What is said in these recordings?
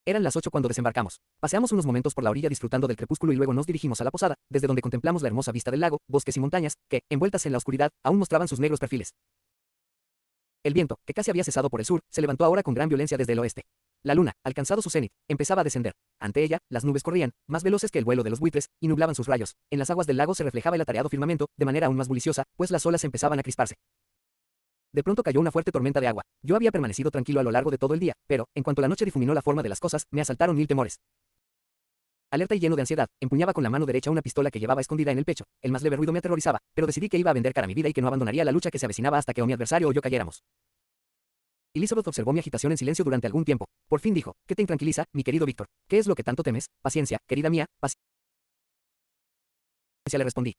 Eran las 8 cuando desembarcamos. Paseamos unos momentos por la orilla disfrutando del crepúsculo y luego nos dirigimos a la posada, desde donde contemplamos la hermosa vista del lago, bosques y montañas, que, envueltas en la oscuridad, aún mostraban sus negros perfiles. El viento, que casi había cesado por el sur, se levantó ahora con gran violencia desde el oeste. La luna, alcanzado su cenit, empezaba a descender. Ante ella, las nubes corrían, más veloces que el vuelo de los buitres, y nublaban sus rayos. En las aguas del lago se reflejaba el atareado firmamento, de manera aún más bulliciosa, pues las olas empezaban a crisparse. De pronto cayó una fuerte tormenta de agua. Yo había permanecido tranquilo a lo largo de todo el día, pero, en cuanto la noche difuminó la forma de las cosas, me asaltaron mil temores. Alerta y lleno de ansiedad, empuñaba con la mano derecha una pistola que llevaba escondida en el pecho. El más leve ruido me aterrorizaba, pero decidí que iba a vender cara a mi vida y que no abandonaría la lucha que se avecinaba hasta que o mi adversario o yo cayéramos. Elizabeth observó mi agitación en silencio durante algún tiempo. Por fin dijo: ¿Qué te intranquiliza, mi querido Víctor? ¿Qué es lo que tanto temes? Paciencia, querida mía, paciencia, le respondí.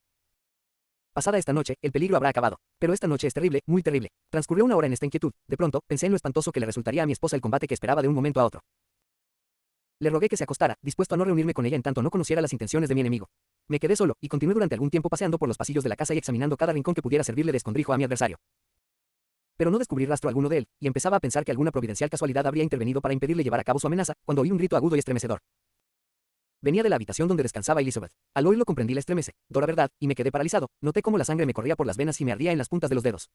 Pasada esta noche, el peligro habrá acabado. Pero esta noche es terrible, muy terrible. Transcurrió una hora en esta inquietud. De pronto, pensé en lo espantoso que le resultaría a mi esposa el combate que esperaba de un momento a otro. Le rogué que se acostara, dispuesto a no reunirme con ella en tanto no conociera las intenciones de mi enemigo. Me quedé solo, y continué durante algún tiempo paseando por los pasillos de la casa y examinando cada rincón que pudiera servirle de escondrijo a mi adversario. Pero no descubrí rastro alguno de él, y empezaba a pensar que alguna providencial casualidad habría intervenido para impedirle llevar a cabo su amenaza, cuando oí un grito agudo y estremecedor. Venía de la habitación donde descansaba Elizabeth. Al oírlo comprendí la estremece, dura verdad, y me quedé paralizado. Noté cómo la sangre me corría por las venas y me ardía en las puntas de los dedos.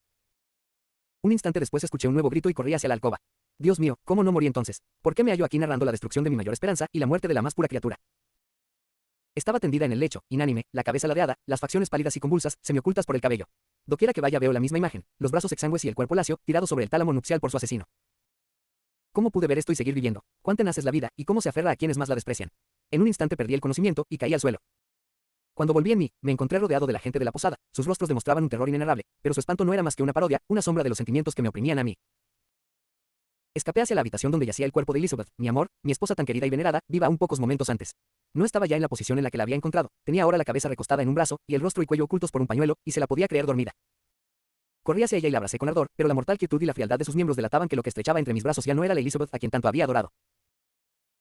Un instante después escuché un nuevo grito y corrí hacia la alcoba. Dios mío, ¿cómo no morí entonces? ¿Por qué me hallo aquí narrando la destrucción de mi mayor esperanza y la muerte de la más pura criatura? Estaba tendida en el lecho, inánime, la cabeza ladeada, las facciones pálidas y convulsas, semiocultas por el cabello. Doquiera que vaya veo la misma imagen, los brazos exangües y el cuerpo lacio, tirado sobre el tálamo nupcial por su asesino. ¿Cómo pude ver esto y seguir viviendo? ¿Cuán tenaz es la vida, y cómo se aferra a quienes más la desprecian? En un instante perdí el conocimiento, y caí al suelo. Cuando volví en mí, me encontré rodeado de la gente de la posada. Sus rostros demostraban un terror inenarrable, pero su espanto no era más que una parodia, una sombra de los sentimientos que me oprimían a mí. Escapé hacia la habitación donde yacía el cuerpo de Elizabeth, mi amor, mi esposa tan querida y venerada, viva aún pocos momentos antes. No estaba ya en la posición en la que la había encontrado, tenía ahora la cabeza recostada en un brazo, y el rostro y cuello ocultos por un pañuelo, y se la podía creer dormida. Corrí hacia ella y la abracé con ardor, pero la mortal quietud y la frialdad de sus miembros delataban que lo que estrechaba entre mis brazos ya no era la Elizabeth a quien tanto había adorado.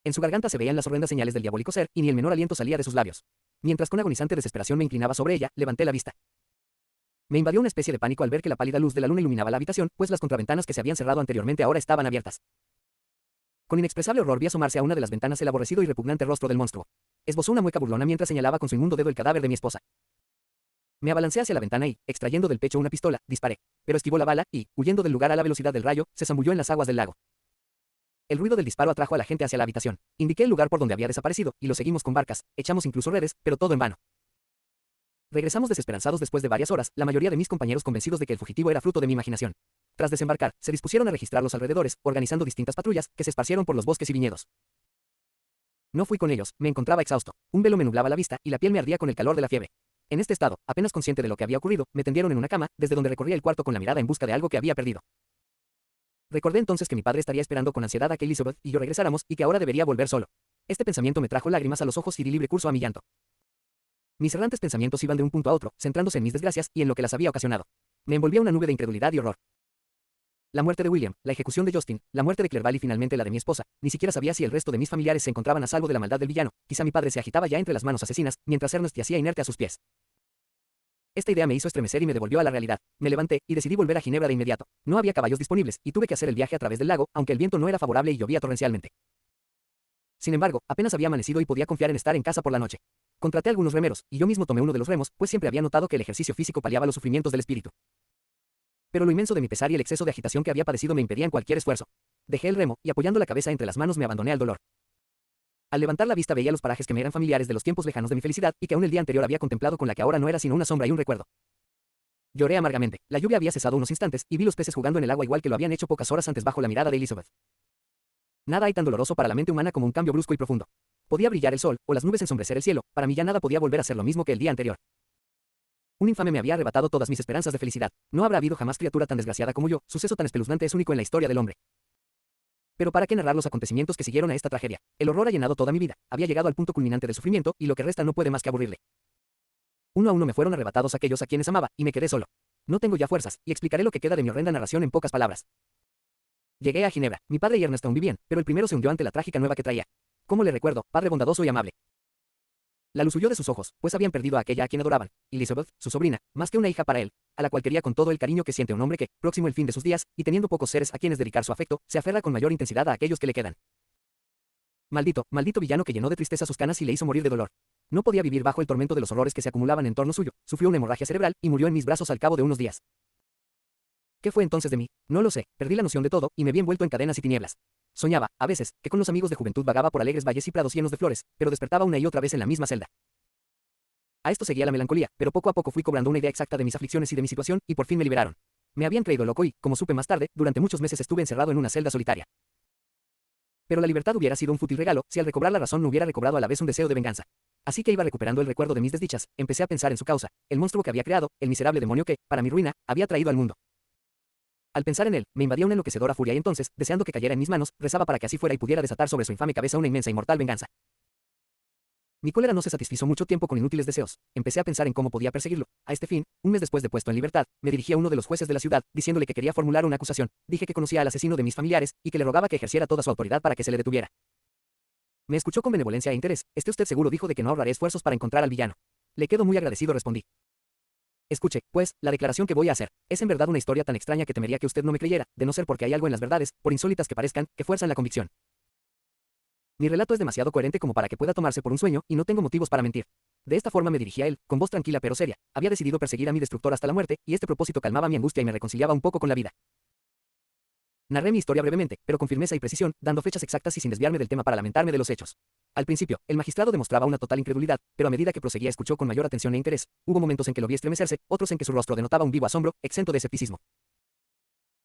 En su garganta se veían las horrendas señales del diabólico ser, y ni el menor aliento salía de sus labios. Mientras con agonizante desesperación me inclinaba sobre ella, levanté la vista. Me invadió una especie de pánico al ver que la pálida luz de la luna iluminaba la habitación, pues las contraventanas que se habían cerrado anteriormente ahora estaban abiertas. Con inexpresable horror vi asomarse a una de las ventanas el aborrecido y repugnante rostro del monstruo. Esbozó una mueca burlona mientras señalaba con su inmundo dedo el cadáver de mi esposa. Me abalancé hacia la ventana y, extrayendo del pecho una pistola, disparé. Pero esquivó la bala y, huyendo del lugar a la velocidad del rayo, se zambulló en las aguas del lago. El ruido del disparo atrajo a la gente hacia la habitación. Indiqué el lugar por donde había desaparecido, y lo seguimos con barcas. Echamos incluso redes, pero todo en vano. Regresamos desesperanzados después de varias horas, la mayoría de mis compañeros convencidos de que el fugitivo era fruto de mi imaginación. Tras desembarcar, se dispusieron a registrar los alrededores, organizando distintas patrullas, que se esparcieron por los bosques y viñedos. No fui con ellos, me encontraba exhausto. Un velo me nublaba la vista, y la piel me ardía con el calor de la fiebre. En este estado, apenas consciente de lo que había ocurrido, me tendieron en una cama, desde donde recorría el cuarto con la mirada en busca de algo que había perdido. Recordé entonces que mi padre estaría esperando con ansiedad a que Elizabeth y yo regresáramos, y que ahora debería volver solo. Este pensamiento me trajo lágrimas a los ojos y di libre curso a mi llanto. Mis errantes pensamientos iban de un punto a otro, centrándose en mis desgracias y en lo que las había ocasionado. Me envolvía una nube de incredulidad y horror. La muerte de William, la ejecución de Justin, la muerte de Clerval y finalmente la de mi esposa. Ni siquiera sabía si el resto de mis familiares se encontraban a salvo de la maldad del villano. Quizá mi padre se agitaba ya entre las manos asesinas, mientras Ernest yacía inerte a sus pies. Esta idea me hizo estremecer y me devolvió a la realidad. Me levanté y decidí volver a Ginebra de inmediato. No había caballos disponibles, y tuve que hacer el viaje a través del lago, aunque el viento no era favorable y llovía torrencialmente. Sin embargo, apenas había amanecido y podía confiar en estar en casa por la noche. Contraté algunos remeros, y yo mismo tomé uno de los remos, pues siempre había notado que el ejercicio físico paliaba los sufrimientos del espíritu. Pero lo inmenso de mi pesar y el exceso de agitación que había padecido me impedían cualquier esfuerzo. Dejé el remo, y apoyando la cabeza entre las manos me abandoné al dolor. Al levantar la vista veía los parajes que me eran familiares de los tiempos lejanos de mi felicidad, y que aún el día anterior había contemplado con la que ahora no era sino una sombra y un recuerdo. Lloré amargamente. La lluvia había cesado unos instantes, y vi los peces jugando en el agua igual que lo habían hecho pocas horas antes bajo la mirada de Elizabeth. Nada hay tan doloroso para la mente humana como un cambio brusco y profundo. Podía brillar el sol, o las nubes ensombrecer el cielo, para mí ya nada podía volver a ser lo mismo que el día anterior. Un infame me había arrebatado todas mis esperanzas de felicidad. No habrá habido jamás criatura tan desgraciada como yo, suceso tan espeluznante es único en la historia del hombre. Pero ¿para qué narrar los acontecimientos que siguieron a esta tragedia? El horror ha llenado toda mi vida, había llegado al punto culminante del sufrimiento, y lo que resta no puede más que aburrirle. Uno a uno me fueron arrebatados aquellos a quienes amaba, y me quedé solo. No tengo ya fuerzas, y explicaré lo que queda de mi horrenda narración en pocas palabras. Llegué a Ginebra. Mi padre y Ernest aún vivían, pero el primero se hundió ante la trágica nueva que traía. ¿Cómo le recuerdo, padre bondadoso y amable? La luz huyó de sus ojos, pues habían perdido a aquella a quien adoraban, Elizabeth, su sobrina, más que una hija para él, a la cual quería con todo el cariño que siente un hombre que, próximo el fin de sus días, y teniendo pocos seres a quienes dedicar su afecto, se aferra con mayor intensidad a aquellos que le quedan. Maldito, maldito villano que llenó de tristeza sus canas y le hizo morir de dolor. No podía vivir bajo el tormento de los horrores que se acumulaban en torno suyo, sufrió una hemorragia cerebral y murió en mis brazos al cabo de unos días. ¿Qué fue entonces de mí? No lo sé, perdí la noción de todo y me vi envuelto en cadenas y tinieblas. Soñaba, a veces, que con los amigos de juventud vagaba por alegres valles y prados llenos de flores, pero despertaba una y otra vez en la misma celda. A esto seguía la melancolía, pero poco a poco fui cobrando una idea exacta de mis aflicciones y de mi situación, y por fin me liberaron. Me habían creído loco y, como supe más tarde, durante muchos meses estuve encerrado en una celda solitaria. Pero la libertad hubiera sido un fútil regalo, si al recobrar la razón no hubiera recobrado a la vez un deseo de venganza. Así que iba recuperando el recuerdo de mis desdichas, empecé a pensar en su causa, el monstruo que había creado, el miserable demonio que, para mi ruina, había traído al mundo. Al pensar en él, me invadía una enloquecedora furia y entonces, deseando que cayera en mis manos, rezaba para que así fuera y pudiera desatar sobre su infame cabeza una inmensa y mortal venganza. Mi cólera no se satisfizo mucho tiempo con inútiles deseos. Empecé a pensar en cómo podía perseguirlo. A este fin, un mes después de puesto en libertad, me dirigí a uno de los jueces de la ciudad, diciéndole que quería formular una acusación. Dije que conocía al asesino de mis familiares y que le rogaba que ejerciera toda su autoridad para que se le detuviera. Me escuchó con benevolencia e interés. Esté usted seguro, dijo, de que no ahorraré esfuerzos para encontrar al villano. Le quedo muy agradecido, respondí. Escuche, pues, la declaración que voy a hacer. Es en verdad una historia tan extraña que temería que usted no me creyera, de no ser porque hay algo en las verdades, por insólitas que parezcan, que fuerzan la convicción. Mi relato es demasiado coherente como para que pueda tomarse por un sueño, y no tengo motivos para mentir. De esta forma me dirigí a él, con voz tranquila pero seria. Había decidido perseguir a mi destructor hasta la muerte, y este propósito calmaba mi angustia y me reconciliaba un poco con la vida. Narré mi historia brevemente, pero con firmeza y precisión, dando fechas exactas y sin desviarme del tema para lamentarme de los hechos. Al principio, el magistrado demostraba una total incredulidad, pero a medida que proseguía escuchó con mayor atención e interés. Hubo momentos en que lo vi estremecerse, otros en que su rostro denotaba un vivo asombro, exento de escepticismo.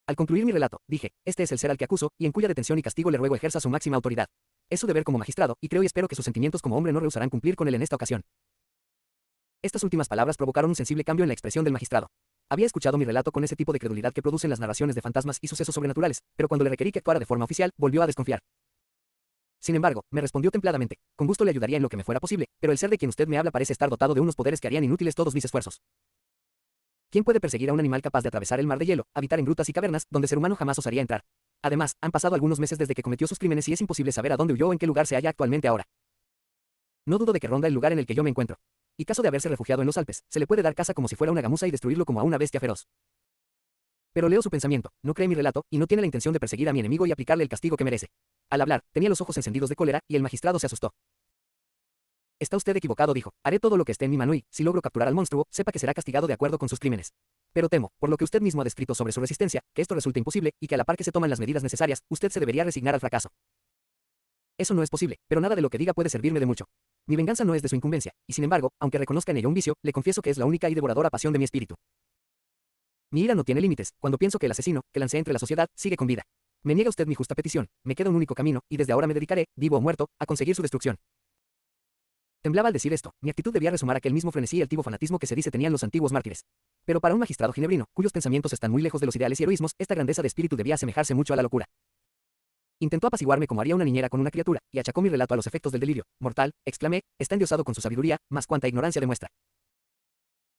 Al concluir mi relato, dije, este es el ser al que acuso, y en cuya detención y castigo le ruego ejerza su máxima autoridad. Es su deber como magistrado, y creo y espero que sus sentimientos como hombre no rehusarán cumplir con él en esta ocasión. Estas últimas palabras provocaron un sensible cambio en la expresión del magistrado. Había escuchado mi relato con ese tipo de credulidad que producen las narraciones de fantasmas y sucesos sobrenaturales, pero cuando le requerí que actuara de forma oficial, volvió a desconfiar. Sin embargo, me respondió templadamente, con gusto le ayudaría en lo que me fuera posible, pero el ser de quien usted me habla parece estar dotado de unos poderes que harían inútiles todos mis esfuerzos. ¿Quién puede perseguir a un animal capaz de atravesar el mar de hielo, habitar en grutas y cavernas, donde ser humano jamás osaría entrar? Además, han pasado algunos meses desde que cometió sus crímenes y es imposible saber a dónde huyó o en qué lugar se halla actualmente ahora. No dudo de que ronda el lugar en el que yo me encuentro. Y caso de haberse refugiado en los Alpes, se le puede dar caza como si fuera una gamuza y destruirlo como a una bestia feroz. Pero leo su pensamiento, no cree mi relato, y no tiene la intención de perseguir a mi enemigo y aplicarle el castigo que merece. Al hablar, tenía los ojos encendidos de cólera, y el magistrado se asustó. Está usted equivocado, dijo. Haré todo lo que esté en mi mano y, si logro capturar al monstruo, sepa que será castigado de acuerdo con sus crímenes. Pero temo, por lo que usted mismo ha descrito sobre su resistencia, que esto resulte imposible, y que a la par que se toman las medidas necesarias, usted se debería resignar al fracaso. Eso no es posible, pero nada de lo que diga puede servirme de mucho. Mi venganza no es de su incumbencia, y sin embargo, aunque reconozca en ella un vicio, le confieso que es la única y devoradora pasión de mi espíritu. Mi ira no tiene límites, cuando pienso que el asesino, que lancé entre la sociedad, sigue con vida. Me niega usted mi justa petición, me queda un único camino, y desde ahora me dedicaré, vivo o muerto, a conseguir su destrucción. Temblaba al decir esto, mi actitud debía resumar aquel mismo frenesí y altivo fanatismo que se dice tenían los antiguos mártires. Pero para un magistrado ginebrino, cuyos pensamientos están muy lejos de los ideales y heroísmos, esta grandeza de espíritu debía asemejarse mucho a la locura. Intentó apaciguarme como haría una niñera con una criatura, y achacó mi relato a los efectos del delirio. Mortal, exclamé, está endiosado con su sabiduría, mas cuánta ignorancia demuestra.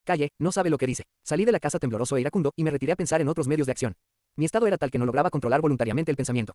Calle, no sabe lo que dice. Salí de la casa tembloroso e iracundo, y me retiré a pensar en otros medios de acción. Mi estado era tal que no lograba controlar voluntariamente el pensamiento.